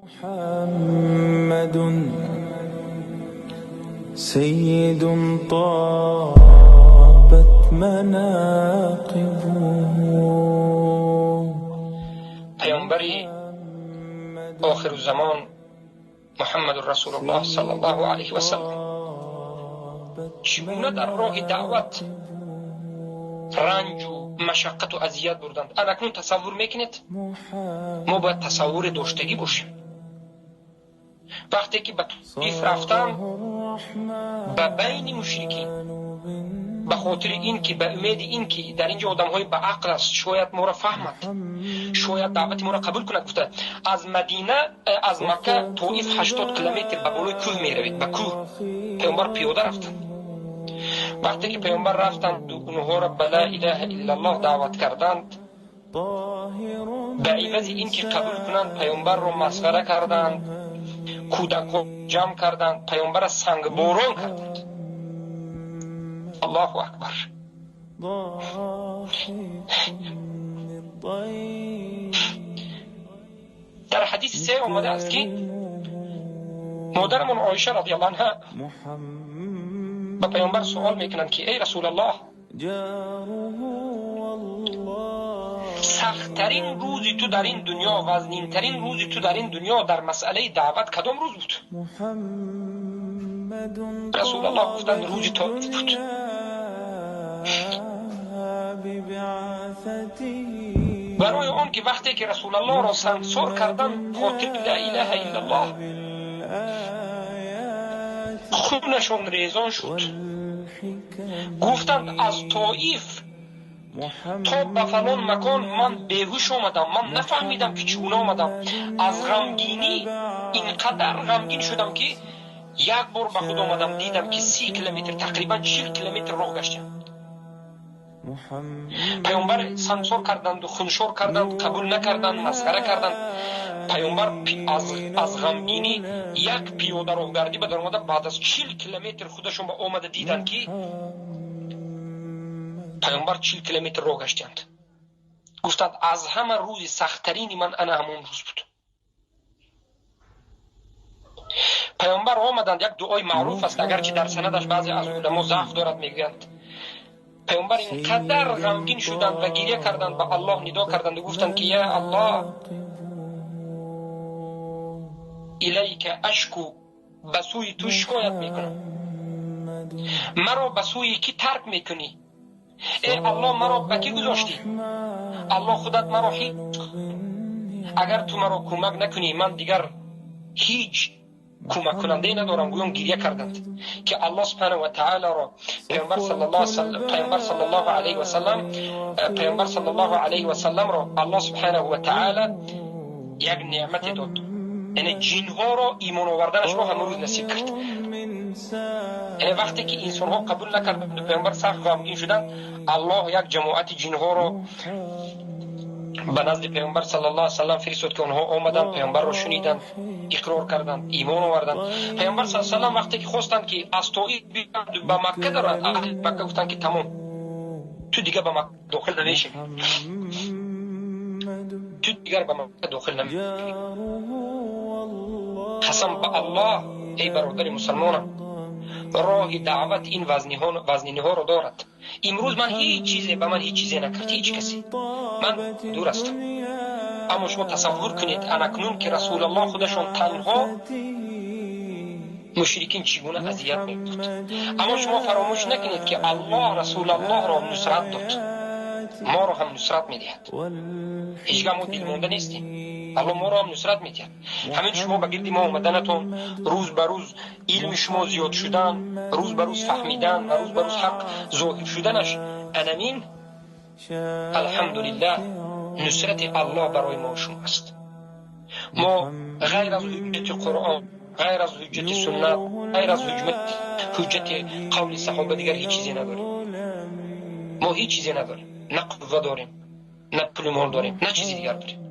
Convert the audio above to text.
محمد سید طابت مناقبه. پیامبری آخر الزمان محمد رسول الله صلی الله علیه و سلم چگونه در راه دعوت رنج و مشقت و اذیت بردند. اکنون تصور میکنید ما باید تصور داشتگی باشیم. وقتی که به طیف رفتن به بین مشرکین به خاطر این که به امید این که در اینجا آدم های به عقل است، شاید ما را فهمد، شاید دعوت ما را قبول کند، گفته از مدینه از مکه طیف 80 کیلومتر به بالای کوه می روید. به کوه پیامبر پیاده رفتند. وقتی که پیامبر رفتند اونها را به لا اله الا الله دعوت کردند، به عوض این که قبول کنند پیامبر را مسخره کردند، کودکان جمع کردند، پیامبر را سنگ باران کردند. الله اکبر. در حدیث سه آمده است که مادرمون عایشه رضی الله عنها با پیامبر سوال میکنند که ای رسول الله، سختترین روزی تو در این دنیا، وزنینترین روزی تو در این دنیا در مسئله دعوت کدام روز بود؟ رسول الله گفتند روزی طائف بود. برای آن که وقتی که رسول الله را سنگسار کردن خاطر لا اله الا الله خونشون ریزان شد، گفتند از طائف تا به فلان مکان من بیهوش آمدم، من نفهمیدم که چگونه آمدم. از غمگینی اینقدر غمگین شدم که یک بار به خود آمدم دیدم که 30 کیلومتر تقریبا 40 کیلومتر راه گشتم. پیامبر سنگسار کردند و خونشور کردند، قبول نکردند، مسخره کردند. پیامبر از غمگینی یک پیاده راهگردی به در آمده، بعد از 40 کیلومتر خودشون به آمده دیدند که پیامبر 40 کیلومتر راه گشتند. گفتند از همه روز سختترین من انا همون روز بود. پیامبر آمدند، یک دعای معروف است اگرچه در سندش بعضی از علما ضعف دارد میگویند. پیامبر اینقدر غمگین شدند و گریه کردند، به الله ندا کردند و گفتند که یا الله الیک اشکو، به سوی تو شکایت میکنم، مرا به سوی کی ترک میکنی؟ ای الله مرا به کی گذاشتی؟ الله خودت مرا هیچ، اگر تو مرا کمک نکنی من دیگر هیچ کمک کننده ندارم. گویان گریه کردند که الله سبحانه و تعالی را پیامبر صلی الله علیه و سلم را الله سبحانه و تعالی یک نعمت داد، یعنی جنها را ایمان آوردنش را هنوز نصیب کرد. یعنی وقتی که انسان ها قبول نکردند و پیامبر سخت غمگین شدند، الله یک جماعت جنها را به نزد پیامبر صلی الله علیه و سلم فرستاد که آنها آمدند، پیامبر را شنیدند، اقرار کردند، ایمان آوردند. پیامبر صلی الله علیه و سلم وقتی که خواستند که از طائف بیایند به مکه دارند، اهل مکه گفتند که تمام، تو دیگه به مکه داخل نمیشی، تو دیگر به مکه داخل نمیشی. قسم به الله ای برادر مسلمانم، راه دعوت این وزنینی ها رو دارد. امروز من هیچ چیزی نکرد، هیچ کسی، من دور هستم. اما شما تصور کنید اکنون که رسول الله خودشون تنها مشرکین چگونه اذیت می‌کرد. اما شما فراموش نکنید که الله رسول الله را نصرت داد، ما را هم نصرت میدهد. هیچ ما دل مونده نیستیم، الله ما را هم نصرت میدهد. همین شما به گرد ما آمدنتون، روز به روز علم شما زیاد شدن، روز به روز فهمیدن و روز به روز حق ظاهر شدنش، انمین الحمدلله نصرت الله برای ما شما است. ما غیر از حجت قرآن، غیر از حجت سنت، غیر از حجت قول صحابه دیگر هیچ چیزی نداریم. ما هیچ چیزی نداریم، نه قوه داریم، نه پول مال داریم، نه چیزی دیگر داریم.